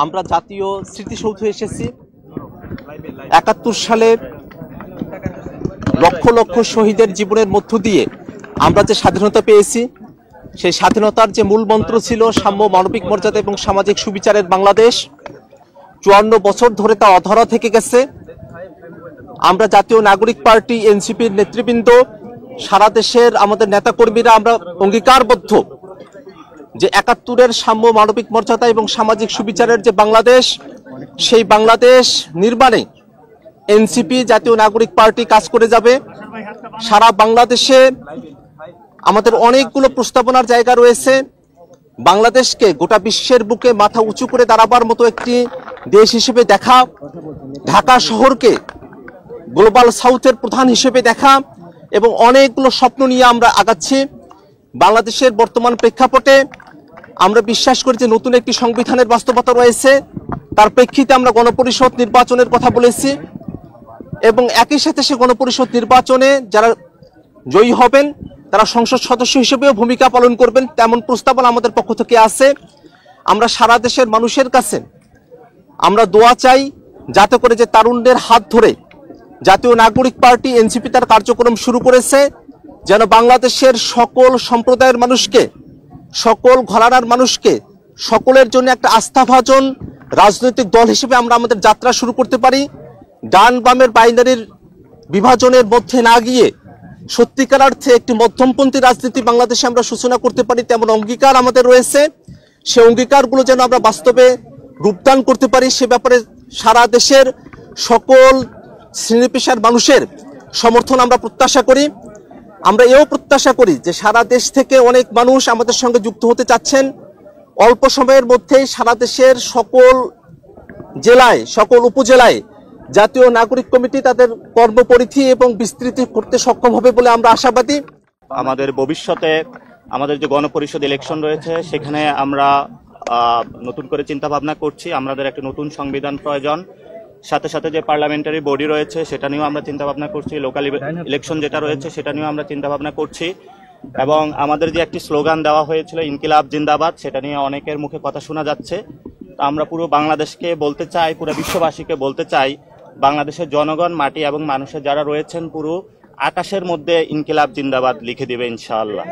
আমরা জাতীয় স্মৃতিসৌধে এসেছি। ৭১ সালে লক্ষ লক্ষ শহীদের জীবনের মধ্য দিয়ে আমরা যে স্বাধীনতা পেয়েছি, সেই স্বাধীনতার যে মূল মন্ত্র ছিল সাম্য, মানবিক মর্যাদা এবং সামাজিক সুবিচারের বাংলাদেশ, ৫৪ বছর ধরে তা অধরা থেকে গেছে। আমরা জাতীয় নাগরিক পার্টি এনসিপির নেতৃবৃন্দ, সারা দেশের আমাদের নেতাকর্মীরা আমরা অঙ্গীকারবদ্ধ যে ৭১-এর সাম্য, মানবিক মর্যাদা এবং সামাজিক সুবিচারের যে বাংলাদেশ, সেই বাংলাদেশ নির্মাণে এনসিপি জাতীয় নাগরিক পার্টি কাজ করে যাবে। সারা বাংলাদেশে আমাদের অনেকগুলো প্রস্তাবনার জায়গা রয়েছে। বাংলাদেশকে গোটা বিশ্বের বুকে মাথা উঁচু করে দাঁড়াবার মতো একটি দেশ হিসেবে দেখা, ঢাকা শহরকে গ্লোবাল সাউথের প্রধান হিসেবে দেখা এবং অনেকগুলো স্বপ্ন নিয়ে আমরা আগাচ্ছি। বাংলাদেশের বর্তমান প্রেক্ষাপটে আমরা বিশ্বাস করি যে নতুন একটি সংবিধানের বাস্তবতা রয়েছে। তার প্রেক্ষিতে আমরা গণপরিষদ নির্বাচনের কথা বলেছি এবং একই সাথে সে গণপরিষদ নির্বাচনে যারা জয়ী হবেন তারা সংসদ সদস্য হিসেবেও ভূমিকা পালন করবেন, তেমন প্রস্তাবনা আমাদের পক্ষ থেকে আছে। আমরা সারা দেশের মানুষের কাছে আমরা দোয়া চাই যাতে করে যে তারুণ্যের হাত ধরে জাতীয় নাগরিক পার্টি এনসিপি তার কার্যক্রম শুরু করেছে, যেন বাংলাদেশের সকল সম্প্রদায়ের মানুষকে, সকল ঘরানার মানুষকে, সকলের জন্য একটা আস্থাভাজন রাজনৈতিক দল হিসেবে আমরা আমাদের যাত্রা শুরু করতে পারি। ডান বামের বাইনারির বিভাজনের মধ্যে না গিয়ে সত্যিকার অর্থে একটি মধ্যমপন্থী রাজনীতি বাংলাদেশে আমরা সূচনা করতে পারি, তেমন অঙ্গীকার আমাদের রয়েছে। সে অঙ্গীকারগুলো যেন আমরা বাস্তবে রূপদান করতে পারি, সে ব্যাপারে সারা দেশের সকল শ্রেণী পেশার মানুষের সমর্থন আমরা প্রত্যাশা করি। আমরা এও প্রত্যাশা করি যে সারা দেশ থেকে অনেক মানুষ আমাদের সঙ্গে যুক্ত হতে চাচ্ছেন। অল্প সময়ের মধ্যেই সারা দেশের সকল জেলায়, সকল উপজেলায় জাতীয় নাগরিক কমিটি তাদের কর্মপরিধি এবং বিস্তৃতি করতে সক্ষম হবে বলে আমরা আশাবাদী। আমাদের ভবিষ্যতে আমাদের যে গণপরিষদ ইলেকশন রয়েছে সেখানে আমরা নতুন করে চিন্তা ভাবনা করছি। আমাদের একটা নতুন সংবিধান প্রয়োজন, সাথে সাথে যে পার্লামেন্টারি বডি রয়েছে সেটা নিয়েও আমরা চিন্তা ভাবনা করছি, লোকাল ইলেকশন যেটা রয়েছে সেটা নিয়েও আমরা চিন্তা ভাবনা করছি। এবং আমাদের যে একটি স্লোগান দেওয়া হয়েছিল ইনকিলাব জিন্দাবাদ, সেটা নিয়ে অনেকের মুখে কথা শোনা যাচ্ছে। তো আমরা পুরো বাংলাদেশকে বলতে চাই, পুরো বিশ্ববাসীকে বলতে চাই, বাংলাদেশের জনগণ, মাটি এবং মানুষের যারা রয়েছেন পুরো আকাশের মধ্যে ইনকিলাব জিন্দাবাদ লিখে দিবে ইনশাআল্লাহ।